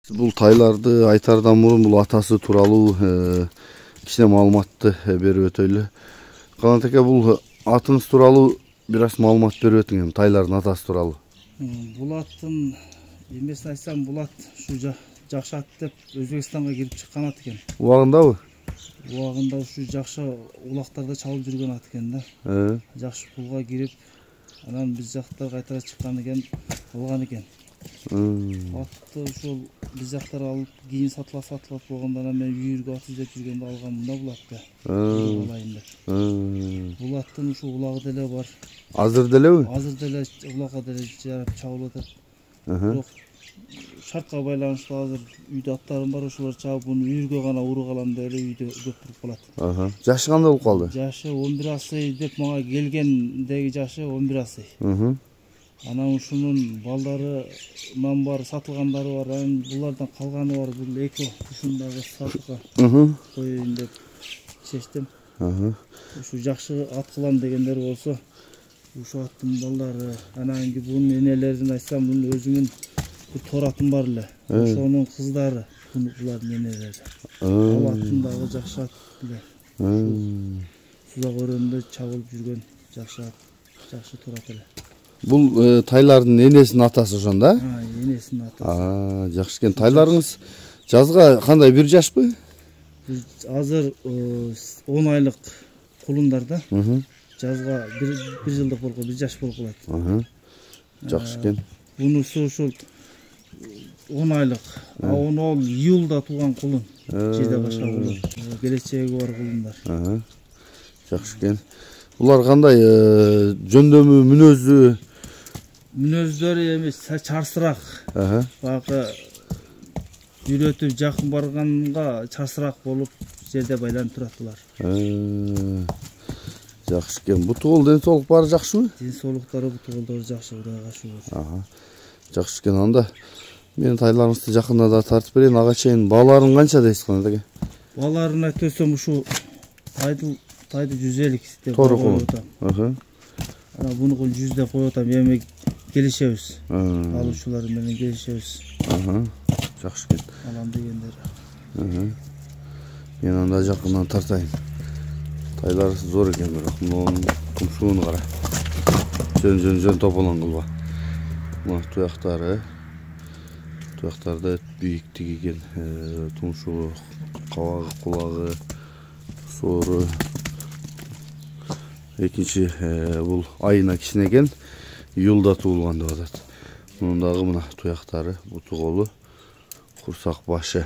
Бул тайларды айтардан мурун бул атасы тууралуу кичине маалыматты берип өтөйлү. Канат ака, бул атыңыз тууралуу бир аз маалымат берип өтүңүз, тайлардын атасы тууралуу. Бул аттын эмесин айтсам, бул ат ушу жакшы ат деп Өзбекстанга кирип чыккан ат экен. Убагындабы? Убагында ушу жакшы улактарда чалып жүргөн ат экен да. Жакшы пулга кирип, анан биз жактар кайтара чыккан экен, алган экен. Атты ушул биз жактар алып, кийин сатылап болгондо мен үйүргө ат издеп жүргөндө алгам мында бул атты. Алайын деп. Бул аттын ушу улагы деле бар. Азыр делеби? Азыр деле улакка деле жарап чабылып атат. Бирок шартка байланыштуу азыр үйдө аттарым бар, ошолор чабып буну үйүргө гана уруп алам деп эле үйдө көп туруп калат. Жашы кандай болуп калды? Жашы 11 асый деп мага келгендеги жашы 11 асый. Анан ушунун балдарынан бар, сатылгандары бар, анан булардан калганы бар, бул эки ушундагы сатууга коюйн деп чечтим. Ушу жакшы ат кылам дегендер болсо, ушу аттын балдары, анан бунун энелерин айтсам, бунун өзүнүн бир торатым бар эле. Ошонун кыздары, булардын энелери. Ал аттын дагы жакшы ат эле. Сузак өрөндө чабылып жүргөн жакшы ат, жакшы турат эле. Бул тайлардын энесинин атасы ошондо? Энесинин атасы. Жакшы экен. Тайларыңыз жазга кандай, 1 жашпы? Азыр 10 айлык кулундар да. Жазга 1 жылдык болуп, 1 жаш болуп калат. Жакшы экен. Бунусу ушул 10 айлык. Ол июлда тууган кулун. Жерде башка кулун. Келечеги бар кулундар. Жакшы экен. Булар кандай, жөндөмү, мүнөзү? Мүнөздөрү эми чарсыраак. Бакы үйрөтүп жакын барганга чарсыраак болуп, жерде байланып турат булар. Жакшы экен. Бутугул ден соолук баары жакшыбы? Ден соолуктары, бутугулдары жакшы, Кудайга шүгүр. Жакшы экен. Анда мен тайларыңызды жакында да тартып берейин. Ага чейин бааларың канча дейсиз Канат ака? Бааларын айтсам, ушу тайды 150 деп коюп атам. Анан бунукун 100 деп коюп атам. Эми келишебиз. Алуучулар менен келишебиз. Жакшы экен. Алам дегендер. Мен анда жакындан тартайын. Тайлар зор экен, бирок мунун тумшугуну кара. Жөн тополон кылба. Мына туяктары. Туяктарда бийиктиги экен, тумшугу, кабагы, кулагы, соору. Экинчи бул айына кичине экен, июлда туулган деп атат. Мунун дагы мына туяктары, буту колу, курсак башы.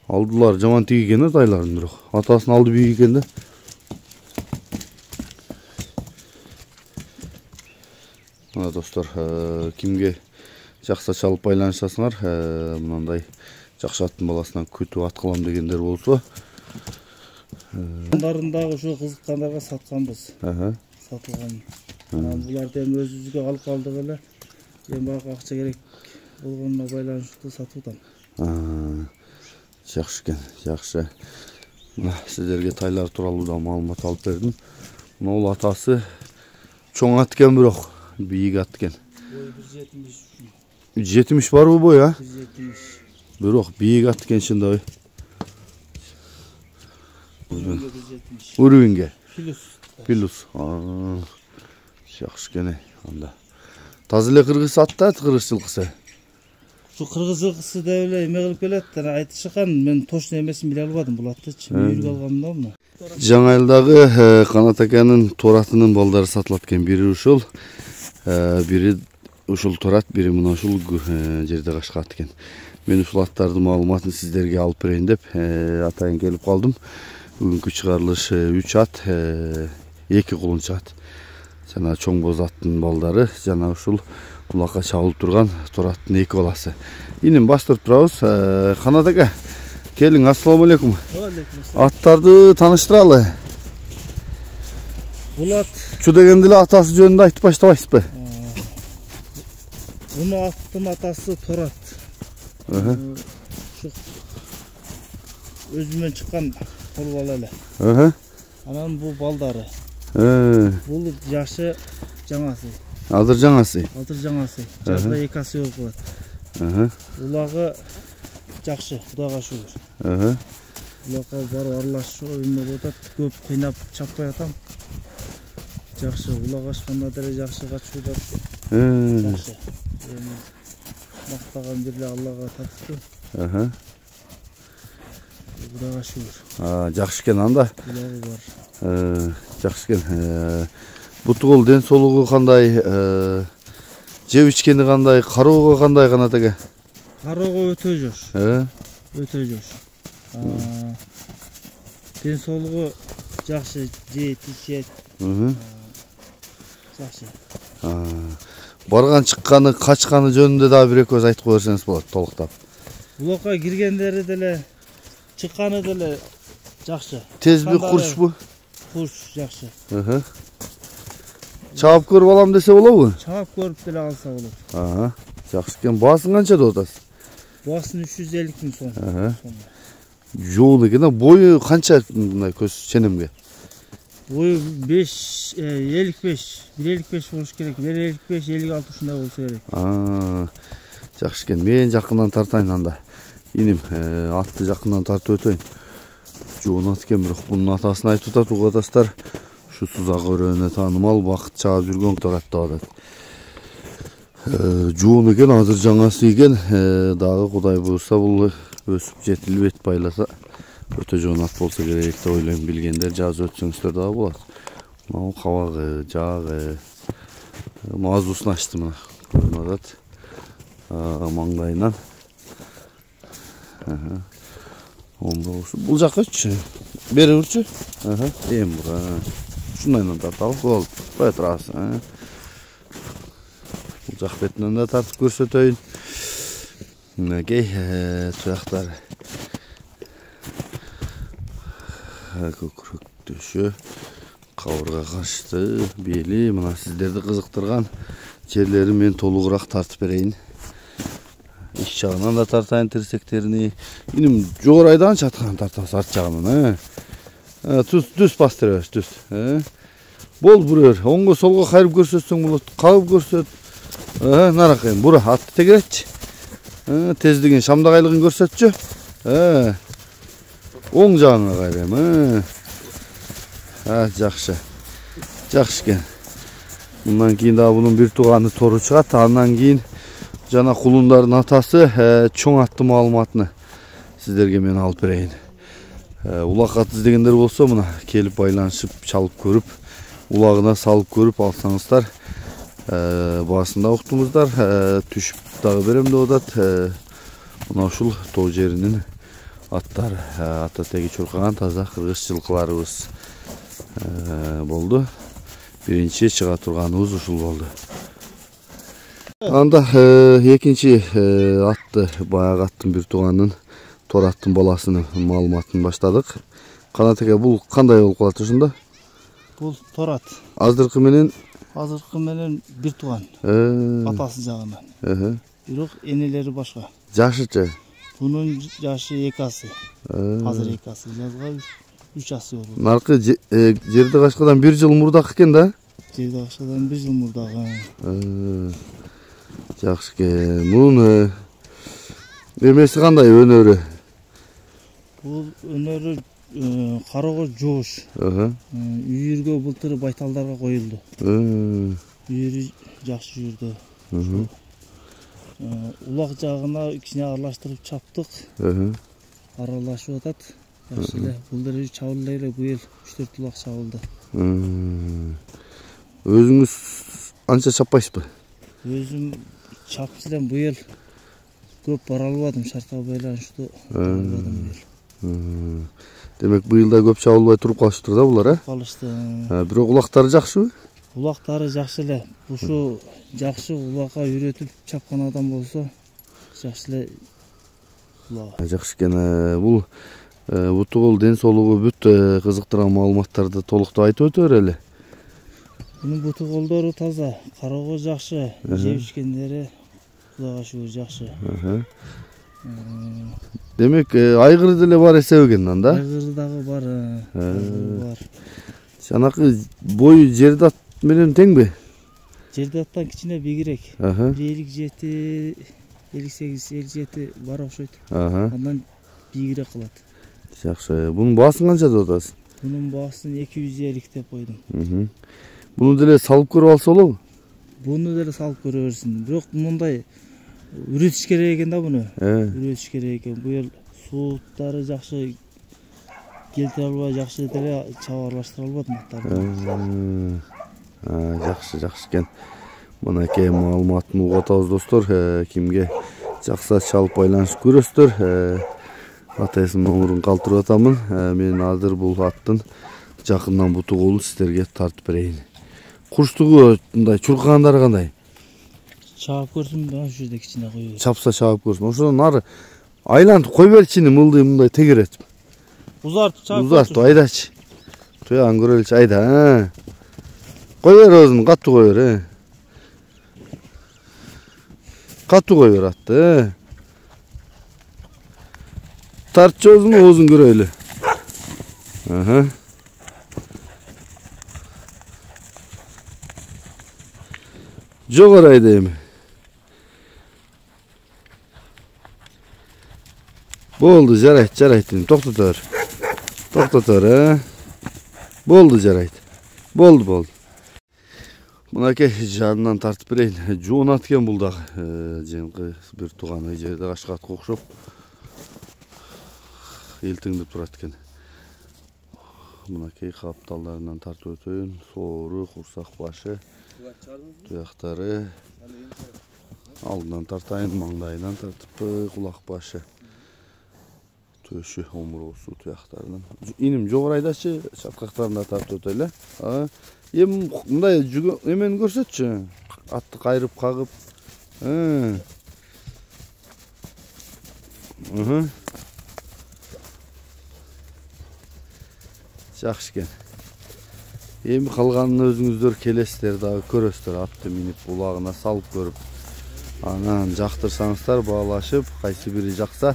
Алдылар жаман тиги экен да тайлардын, бирок атасынын алды бийик экен да. Мына достор, кимге жакса чалып байланышасыңар, мынандай жакшы аттын баласынан күтүп ат кылам дегендер болсо, Дагы ушу кызыккандарга сатканбыз. Сатылган. Буларды эми өзүбүзгө алып калдык эле. Эми бак акча керек болгонуна байланыштуу сатып атам. Жакшы экен, жакшы. Мына сиздерге тайлар тууралуу да маалымат алып бердим. Мына атасы чоң ат экен, бирок бийик ат экен. Бою 170. 170 барбы бой, 170. Бирок бийик ат экен чындабы. Уровенге? Плюс. Жакшы экен. Анда таза эле кыргыз ат да, кыргыз жылкысы. Şu kırgız ırkısı da öyle emek kılıp geldi. Айтышкан, мен точно эмесин биле албадым бул аттычы. Үйргө алганымда мына. Жаңы айылдагы Канат аканын торатынын балдары сатылат экен. Бири ушул, бири ушул торат, бири мына ушул жерде кашкат экен. Мен ушул аттардын маалыматын сиздерге алып берейин деп атайын келип калдым. Бүгүнкү чыгарылыш 3 ат, 2 кулунчу ат. Жана чоң боз аттын балдары, жана ушул улакка чабылып турган тораттын 2 баласы. Иним баштырып турабыз. Канат ака, келиң, ассаламу алейкум. Аттарды тааныштыралы. Бул ат чу дегенде эле атасы жөнүндө айтып баштабайсызбы? Бунун аттын атасы Торат. Өзүмөн чыккан кол бала эле. Анан бул балдары. Бул жашы жаңасы. Азыр жаңасы. Жазда 2 асы болуп калат. Улагы жакшы, Кудайга шүгүр. Булакка барып аралашып ойноп атат, көп кыйнап чаппай атам. Жакшы, улак ачканда деле жакшы качып атат. Жакшы. Мактаган бирле Аллага татыктуу. Кудайга шүгүр. Жакшы экен анда. Улагы бар. Жакшы экен. Бутугул ден соолугу кандай, жеп ичкени кандай, кароого кандай Канат эке? Кароого өтө жош. Өтө жош. Ден соолугу жакшы, жейт, ичет. Жакшы. Барган чыкканы, качканы жөнүндө да бир экөөз айтып койсоңуз болот, толуктап. Булакка киргендери деле, чыкканы деле жакшы. Тезби, курчпу? Курч жакшы. Чаап көрүп алам десе болобу? Чаап көрүп деле алса болот. Жакшы экен. Баасын канча деп атасыз? Баасын 350 миң сом. Жоон экен, бою канча мындай көз ченемге? Бою 55, 155 болуш керек. 155, 56 ушундай болсо керек. Жакшы экен. Мен жакындан тартайын анда. Иним атты жакындан тартып өтөйүн. Жоон ат экен, бирок бунун атасын айтып атат, угадастар. Şu Suzak örüğüne tanımal vakit çağıb жүргөн торатта атат. Жуун экен, азыр жаңасы экен, дагы Кудай буйрса бул өсүп жетилип эт байласа өтө жоон ат болсо керек деп ойлойм. Билгендер жазып өтсөңүздөр дагы болот. Мына кабагы, жагы, мазусын ачты мына. Көрүнүп атат. Маңдайынан. Бул жакка өтчү. Бери урчу. Эм бура. Шунайынан тарталып болду. Кой турасыз. Бул жак бетинен да тартып көрсөтөйүн. Мынакей туяктар. Көкүрөк төшө, кабырга качты, бели, мына сиздерди кызыктырган жерлерин мен толугураак тартып берейин. Иш жагынан да тартайын тирсектерини. Иним жогору айдан чаткан тартабыз арт жагынан, Түз бастырабыз, түз. Бол бурер, оңго солго кайрып көрсөтсөң болот, кагып көрсөт. Наракайын, бура атты тегеретчи. Тездигин, шамдагайлыгын көрсөтчү. Оң жагыңа кайрайм. Жакшы. Жакшы экен. Мындан кийин дагы бунун бир тууганы Тору чыгат. Андан кийин жана кулундардын атасы чоң аттуу маалыматыны сиздерге мен алып берейин. Улак ат издегендер болсо мына келип байланышып чалып көрүп, улагына салып көрүп алсаңыздар, баасында уктуңуздар, түшүп дагы берем деп атат. Мына ушул тоо жеринин аттары, ата теги чуркаган таза кыргыз жылкыларыбыз болду. Биринчи чыга турганыбыз ушул болду. Анда экинчи атты, баягы аттын бир тууганын Тор аттын баласынын маалыматын баштадык. Канат эке, бул кандай болуп калат ушунда? Бул Тор ат. Азыркы менен бир тууган. Атасы жагынан. Бирок энелери башка. Жашычы? Бунун жашы 2 асы. Азыр 2 асы, жазга 3 асы болду. Наркы жерди качкадан 1 жыл мурдак экен да? Жерди качкадан 1 жыл мурдак. Жакшы экен. Мунун эмеси кандай, өнөрү? Бул өнөрү кароого жоош. Үйүргө былтыр байталдарга коюлду. Үйүрү жакшы жүрдү. Улак жагына кичине аралаштырып чаптык. Аралашып атат. Жакшы эле. Бул деле чабылды эле, быйыл 3-4 улак чабылды. Өзүңүз анча чаппайсызбы? Өзүм чапчы элем, быйыл көп бара албадым, шартка байланыштуу. Демек быйыл да көп чабылбай туруп калыштыр да булар, Калышты. Бирок улактары жакшыбы? Улактары жакшы эле. Ушу жакшы улакка үйрөтүп чапкан адам болсо, жакшы эле улак. Жакшы экен. Бул бутугул ден соолугу бүт кызыктырган маалыматтарды толуктап айтып өтө берели. Бунун буту колдору таза, кароого жакшы, жеп ичкендери Кудайга шүгүр жакшы. Демек айгыры деле бар эсебеген анда? Айгыры дагы бар. Жанакы бою жерди ат менен теңби? Жерди аттан кичине бигирээк. 1.57, 58-57 бар окшойт. Аха. Андан бийигирээк кылат. Жакшы. Бунун баасын канчада атасыз? Bunun bağısını 250 деп koydum. Bunu dile salıp көрүп алса болобу? Bunu da salıp görürsün. Bırak bunday üretiş gerek eкен da bunu. Üretiş gerek eкен. Bu yıl suutları жақсы келтире албай, жақсы деле чабарлаштыра албадым аттарды. Жақсы экен. Мынакей маалыматын угуп атабыз достор. Кимге жакса чалып байланышып көрөсүздөр. Ата эсим номерин калтырып атамын. Мен азыр бул аттын жакындан буту колун сиздерге тартып берейин. Курчтугу мындай чуркагандары кандай? Чаап көрсүм, ошол жерде кичине коюп. Чапса чаап көрсүм. Ошондон ары айлантып кой берчини мылдый мындай тегеретип. Узартып чаап. Узартып айдачы. Туяган көрөлчү айда. Кой бер өзүн, каттуу кой бер. Каттуу кой бер атты. Тартчы өзүн көрөйлү. Жогору айда эми. Болду, жарайт. Токтотор. Болду, жарайт. Болду. Мынакей жанынан тартып берейин. Жуунат экен бул дагы. Жеңки бир тууганы жерде кашкатка окшоп. Элтиңдеп турат экен. Мынакей капталдарынан тартып өтөйүн. Соору, курсак башы, туяктары. Алдынан тартайын, маңдайынан тартып, кулак башы. Төшү, омуросу, туяктарынан. Иним жогору айдачы, чаткактарына тартып өтөйлү. Эми мындай эмени көрсөтчү. Атты кайрып кагып. Жакшы экен. Эми калганын өзүңүздөр келесиздер дагы көрөсүздөр. Атты минип булагына салып көрүп. Анан жактырсаңыздар баалашып, кайсы бири жакса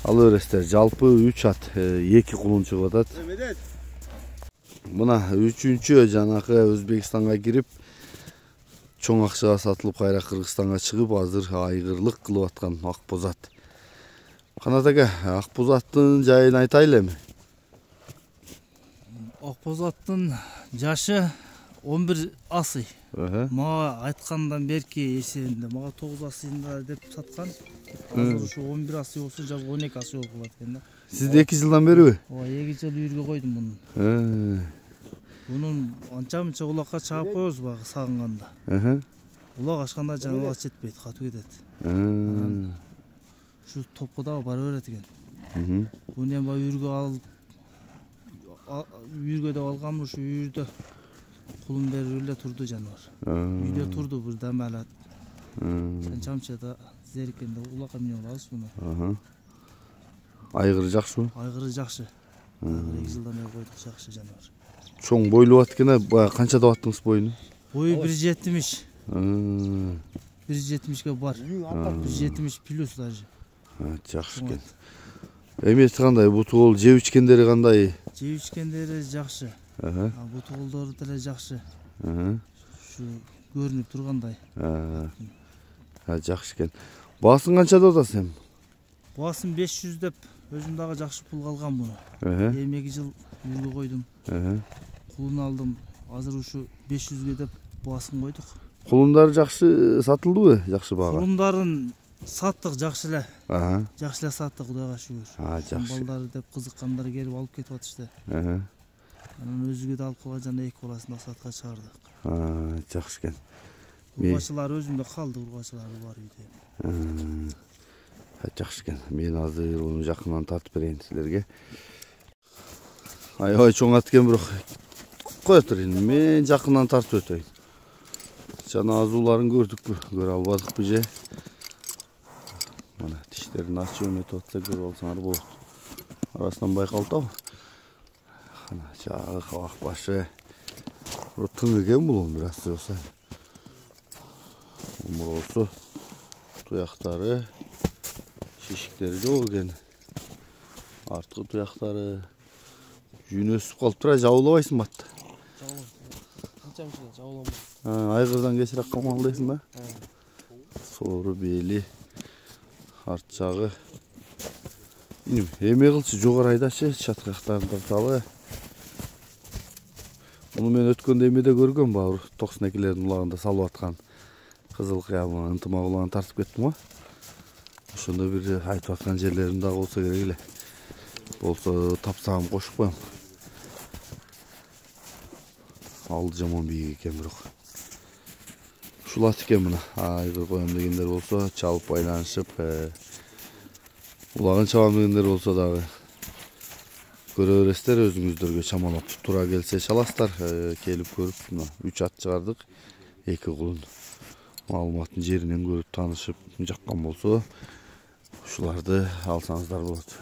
ала бересиздер. Жалпы 3 ат, 2 кулун чыгып атат. Мына 3-чү жанакы Өзбекстанга кирип, чоң акчага сатылып кайра Кыргызстанга чыгып, азыр айгырлык кылып аткан Акбоз ат. Канат ака, Акбоз аттын жайын айтайлы эми. Акбоз аттын жашы 11 асый. Мага айткандан берки эсебинде мага 9 асыйында деп саткан. Азыр ушу 11 асый болсо жаз 12 асый болуп калат экен да. Сизде 2 жылдан бериби? Ооба, 2 жыл үйүргө койдум муну. Bunun ança-mınça ulakka çağıp koyuyoruz bak sağınganda. Ulak açkanda canılar çetmeydi, katı gidet. Şu topku da var öğretigen. Bunu hem yürgede algamlı şu yürüdü. Kulun beri öyle turdu canavar. Yürüde turdu burada melat. Ança-mınça da zerikende ulakka minyon alış bunu. Aygırı jakşı? Aygırı jakşı. 2 жылдан beri koyduk jakşı canavar. Çoң бойлуу ат экен, канча деп аттыңыз бойуну? Boyu 1.70. 1.70ге бар. 1.70 плюс даже. Жакшы экен. Эмеси кандай, буту кол жеп ичкендери кандай? Жеп ичкендери жакшы. Буту колдору деле жакшы. Şu көрүнүп тургандай. Жакшы экен. Баасын канча деп атасыз эми? Баасын 500 деп өзүм дагы жакшы пул калган муну. Эми 2 жыл үйгө койдум. Кулун алдым. Азыр ушу 500ге деп баасын койдук. Кулундар жакшы сатылдыбы? Жакшы баага. Кулундарын саттык жакшы эле. Жакшы эле саттык, Кудайга шүгүр. Жакшы. Балдары деп кызыккандар келип алып кетип атышты. Анан өзүгө да алып калган жана 2 баласын да сатка чыгардык. Жакшы экен. Ургачылар өзүмдө калды, ургачылары бар үйдө. Жакшы экен. Мен азыр уну жакындан тартып берейин силерге. Ой, чоң ат экен бирок. Кой турайын, мен жакындан тартып өтөйүн. Жана азууларын көрдүкпү, көрө албадыкпы же. Мына тиштерин ачып өтүп атса көрүп алсаңар болот. Арасынан байкалып. Кана жагы кабак башы. Тың экен бул бир аз болсо. Омуросу, туяктары, шишиктери жок экен. Арткы туяктары жүн өсүп калыптыр, жабылабайсың батты. Жабылам. Айгырдан кечирээк камалдайсың ба? Соору бели. арт жағы. Эме кылчы жогору айдачы, чаткактарын тарталы. Муну мен өткөндө эмеде көргөм, бауыр 92-лердин улагында салып аткан кызыл кыялына ынтымак улагын тартып кеттим го. Ошондо бир айтып аткан жерлерим дагы болсо керек эле. Болсо тапсам кошуп коем. Алды жаман бийик экен бирок. Ушулат экен мына. Айгы коем дегендер болсо чалып байланышып, улагын чабам дегендер болсо дагы көрө бересиздер, өзүңүздөргө чамалап туура келсе чаласыздар. Келип көрүп, мына 3 ат чыгардык. 2 кулун маалыматын жеринен көрүп таанышып жаккан болсо ушуларды алсаңыздар болот.